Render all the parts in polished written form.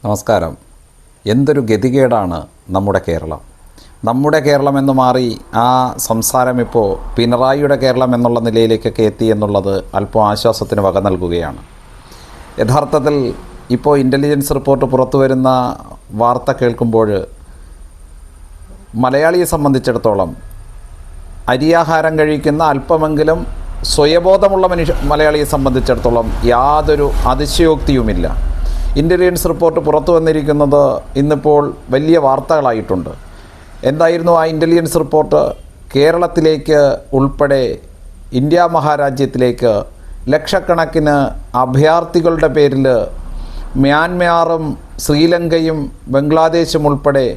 നമസ്കാരം. എന്തൊരു ഗതികേടാണ് നമ്മുടെ കേരളം. നമ്മുടെ കേരളം എന്ന് മാറി ആ സംസാരം ഇപ്പോൾ പിണറായിയുടെ കേരളം എന്നുള്ള നിലയിലേക്കൊക്കെ എത്തി എന്നുള്ളത് അല്പം ആശ്വാസത്തിന് വക നൽകുകയാണ്. യഥാർത്ഥത്തിൽ ഇപ്പോൾ ഇൻ്റലിജൻസ് റിപ്പോർട്ട് പുറത്തു വരുന്ന വാർത്ത കേൾക്കുമ്പോൾ മലയാളിയെ സംബന്ധിച്ചിടത്തോളം അരിയാഹാരം കഴിക്കുന്ന അല്പമെങ്കിലും സ്വയബോധമുള്ള മലയാളിയെ സംബന്ധിച്ചിടത്തോളം യാതൊരു അതിശയോക്തിയുമില്ല. ഇൻ്റലിജൻസ് റിപ്പോർട്ട് പുറത്തു വന്നിരിക്കുന്നത് ഇന്നിപ്പോൾ വലിയ വാർത്തകളായിട്ടുണ്ട്. എന്തായിരുന്നു ആ ഇൻ്റലിജൻസ് റിപ്പോർട്ട്? കേരളത്തിലേക്ക് ഉൾപ്പെടെ ഇന്ത്യ മഹാരാജ്യത്തിലേക്ക് ലക്ഷക്കണക്കിന് അഭയാർത്ഥികളുടെ പേരിൽ മ്യാൻമാറും ശ്രീലങ്കയും ബംഗ്ലാദേശും ഉൾപ്പെടെ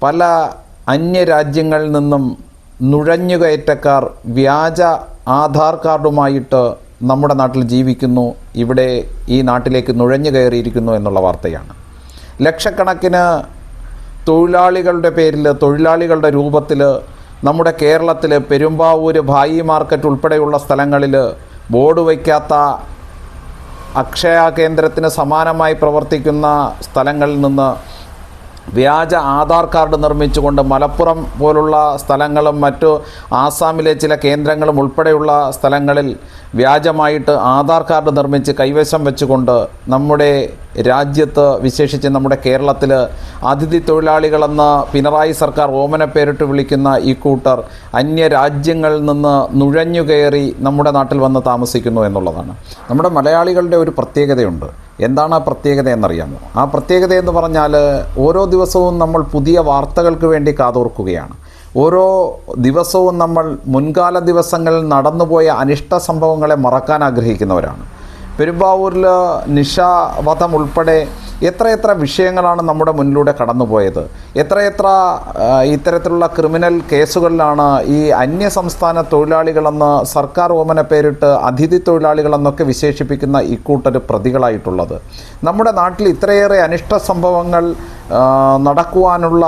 പല അന്യരാജ്യങ്ങളിൽ നിന്നും നുഴഞ്ഞുകയറ്റക്കാർ വ്യാജ ആധാർ കാർഡുമായിട്ട് നമ്മുടെ നാട്ടിൽ ജീവിക്കുന്നു, ഇവിടെ ഈ നാട്ടിലേക്ക് നുഴഞ്ഞു കയറിയിരിക്കുന്നു എന്നുള്ള വാർത്തയാണ്. ലക്ഷക്കണക്കിന് തൊഴിലാളികളുടെ പേരിൽ, തൊഴിലാളികളുടെ രൂപത്തിൽ നമ്മുടെ കേരളത്തിൽ പെരുമ്പാവൂർ ഭായി മാർക്കറ്റ് ഉൾപ്പെടെയുള്ള സ്ഥലങ്ങളിൽ ബോർഡ് വയ്ക്കാത്ത അക്ഷയ കേന്ദ്രത്തിന് സമാനമായി പ്രവർത്തിക്കുന്ന സ്ഥലങ്ങളിൽ നിന്ന് വ്യാജ ആധാർ കാർഡ് നിർമ്മിച്ചുകൊണ്ട് മലപ്പുറം പോലുള്ള സ്ഥലങ്ങളും മറ്റു ആസാമിലെ ചില കേന്ദ്രങ്ങളും ഉൾപ്പെടെയുള്ള സ്ഥലങ്ങളിൽ വ്യാജമായിട്ട് ആധാർ കാർഡ് നിർമ്മിച്ച് കൈവശം വെച്ചുകൊണ്ട് നമ്മുടെ രാജ്യത്ത്, വിശേഷിച്ച് നമ്മുടെ കേരളത്തിൽ അതിഥി തൊഴിലാളികളെന്ന് പിണറായി സർക്കാർ ഓമന പേരിട്ട് വിളിക്കുന്ന ഈ കൂട്ടർ അന്യരാജ്യങ്ങളിൽ നിന്ന് നുഴഞ്ഞു കയറി നമ്മുടെ നാട്ടിൽ വന്ന് താമസിക്കുന്നു എന്നുള്ളതാണ്. നമ്മുടെ മലയാളികളുടെ ഒരു പ്രത്യേകതയുണ്ട്. എന്താണ് ആ പ്രത്യേകത എന്നറിയാമോ? ആ പ്രത്യേകത എന്ന് പറഞ്ഞാൽ ഓരോ ദിവസവും നമ്മൾ പുതിയ വാർത്തകൾക്ക് വേണ്ടി കാതോർക്കുകയാണ്. ഓരോ ദിവസവും നമ്മൾ മുൻകാല ദിവസങ്ങളിൽ നടന്നുപോയ അനിഷ്ട സംഭവങ്ങളെ മറക്കാൻ ആഗ്രഹിക്കുന്നവരാണ്. പെരുമ്പാവൂരിൽ നിഷ വധം ഉൾപ്പെടെ എത്രയെത്ര വിഷയങ്ങളാണ് നമ്മുടെ മുന്നിലൂടെ കടന്നുപോയത്. എത്രയെത്ര ഇത്തരത്തിലുള്ള ക്രിമിനൽ കേസുകളിലാണ് ഈ അന്യസംസ്ഥാന തൊഴിലാളികളെന്ന് സർക്കാർ ഓമന പേരിട്ട് അതിഥി തൊഴിലാളികളെന്നൊക്കെ വിശേഷിപ്പിക്കുന്ന ഇക്കൂട്ടർ പ്രതികളായിട്ടുള്ളത്. നമ്മുടെ നാട്ടിൽ ഇത്രയേറെ അനിഷ്ട സംഭവങ്ങൾ നടക്കുവാനുള്ള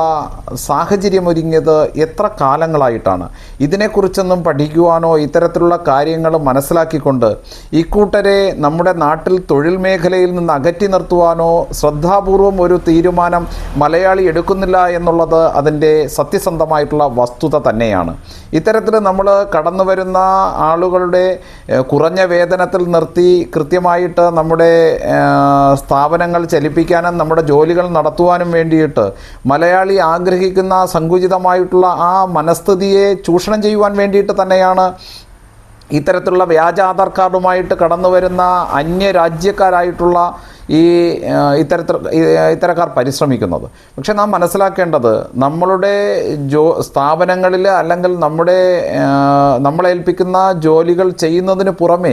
സാഹചര്യമൊരുങ്ങിയത് എത്ര കാലങ്ങളായിട്ടാണ്. ഇതിനെക്കുറിച്ചൊന്നും പഠിക്കുവാനോ ഇത്തരത്തിലുള്ള കാര്യങ്ങൾ മനസ്സിലാക്കിക്കൊണ്ട് ഇക്കൂട്ടരെ നമ്മുടെ നാട്ടിൽ തൊഴിൽ മേഖലയിൽ നിന്ന് അകറ്റി നിർത്തുവാനോ ശ്രദ്ധാപൂർവം ഒരു തീരുമാനം മലയാളി എടുക്കുന്നില്ല എന്നുള്ളത് അതിൻ്റെ സത്യസന്ധമായിട്ടുള്ള വസ്തുത തന്നെയാണ്. ഇത്തരത്തിൽ നമ്മൾ കടന്നു വരുന്ന ആളുകളുടെ കുറഞ്ഞ വേതനത്തിൽ നിർത്തി കൃത്യമായിട്ട് നമ്മുടെ സ്ഥാപനങ്ങൾ ചലിപ്പിക്കാനും നമ്മുടെ ജോലികൾ നടത്തുവാനും വേണ്ടിയിട്ട് മലയാളി ആഗ്രഹിക്കുന്ന സങ്കുചിതമായിട്ടുള്ള ആ മനസ്ഥിതിയെ ചൂഷണം ചെയ്യുവാൻ വേണ്ടിയിട്ട് തന്നെയാണ് ഇത്തരത്തിലുള്ള വ്യാജ ആധാർ കാർഡുമായിട്ട് കടന്നു വരുന്ന അന്യരാജ്യക്കാരായിട്ടുള്ള ഈ ഇത്തരക്കാർ പരിശ്രമിക്കുന്നത്. പക്ഷെ നാം മനസ്സിലാക്കേണ്ടത് നമ്മളുടെ സ്ഥാപനങ്ങളിൽ അല്ലെങ്കിൽ നമ്മളേൽപ്പിക്കുന്ന ജോലികൾ ചെയ്യുന്നതിന് പുറമേ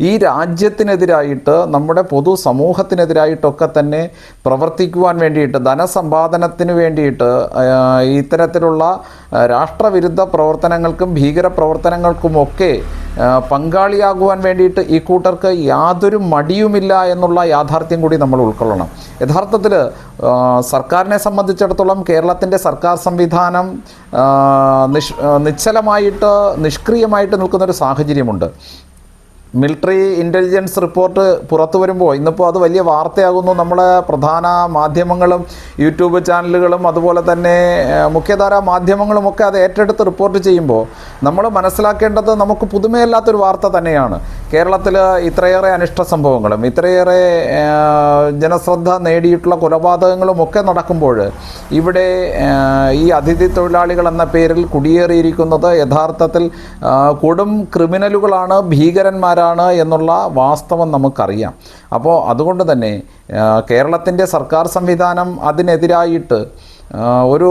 ഈ രാജ്യത്തിനെതിരായിട്ട്, നമ്മുടെ പൊതു സമൂഹത്തിനെതിരായിട്ടൊക്കെ തന്നെ പ്രവർത്തിക്കുവാൻ വേണ്ടിയിട്ട്, ധനസമ്പാദനത്തിന് വേണ്ടിയിട്ട് ഇത്തരത്തിലുള്ള രാഷ്ട്രവിരുദ്ധ പ്രവർത്തനങ്ങൾക്കും ഭീകര പ്രവർത്തനങ്ങൾക്കുമൊക്കെ പങ്കാളിയാകുവാൻ വേണ്ടിയിട്ട് ഈ കൂട്ടർക്ക് യാതൊരു മടിയുമില്ല എന്നുള്ള യാഥാർത്ഥ്യം കൂടി നമ്മൾ ഉൾക്കൊള്ളണം. യഥാർത്ഥത്തിൽ സർക്കാരിനെ സംബന്ധിച്ചിടത്തോളം കേരളത്തിൻ്റെ സർക്കാർ സംവിധാനം നിശ്ചലമായിട്ട് നിഷ്ക്രിയമായിട്ട് നിൽക്കുന്നൊരു സാഹചര്യമുണ്ട്. മിലിറ്ററി ഇൻ്റലിജൻസ് റിപ്പോർട്ട് പുറത്തു വരുമ്പോൾ ഇന്നിപ്പോൾ അത് വലിയ വാർത്തയാകുന്നു. നമ്മളെ പ്രധാന മാധ്യമങ്ങളും യൂട്യൂബ് ചാനലുകളും അതുപോലെ തന്നെ മുഖ്യധാരാ മാധ്യമങ്ങളുമൊക്കെ അത് ഏറ്റെടുത്ത് റിപ്പോർട്ട് ചെയ്യുമ്പോൾ നമ്മൾ മനസ്സിലാക്കേണ്ടത് നമുക്ക് പുതുമയല്ലാത്തൊരു വാർത്ത തന്നെയാണ്. കേരളത്തിൽ ഇത്രയേറെ അനിഷ്ട സംഭവങ്ങളും ഇത്രയേറെ ജനശ്രദ്ധ നേടിയിട്ടുള്ള കൊലപാതകങ്ങളും ഒക്കെ നടക്കുമ്പോൾ ഇവിടെ ഈ അതിഥി തൊഴിലാളികൾ എന്ന പേരിൽ കുടിയേറിയിരിക്കുന്നത് യഥാർത്ഥത്തിൽ കൊടും ക്രിമിനലുകളാണ്, ഭീകരന്മാരാണ് എന്നുള്ള വാസ്തവം നമുക്കറിയാം. അപ്പോൾ അതുകൊണ്ട് തന്നെ കേരളത്തിൻ്റെ സർക്കാർ സംവിധാനം അതിനെതിരായിട്ട് ഒരു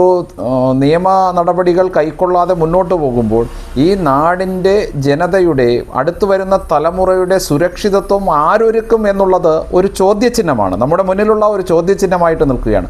നിയമ നടപടികൾ കൈക്കൊള്ളാതെ മുന്നോട്ട് പോകുമ്പോൾ ഈ നാടിൻ്റെ ജനതയുടെ, അടുത്തു വരുന്ന തലമുറയുടെ സുരക്ഷിതത്വം ആരൊരുക്കും എന്നുള്ളത് ഒരു ചോദ്യചിഹ്നമാണ്, നമ്മുടെ മുന്നിലുള്ള ഒരു ചോദ്യചിഹ്നമായിട്ട് നിൽക്കുകയാണ്.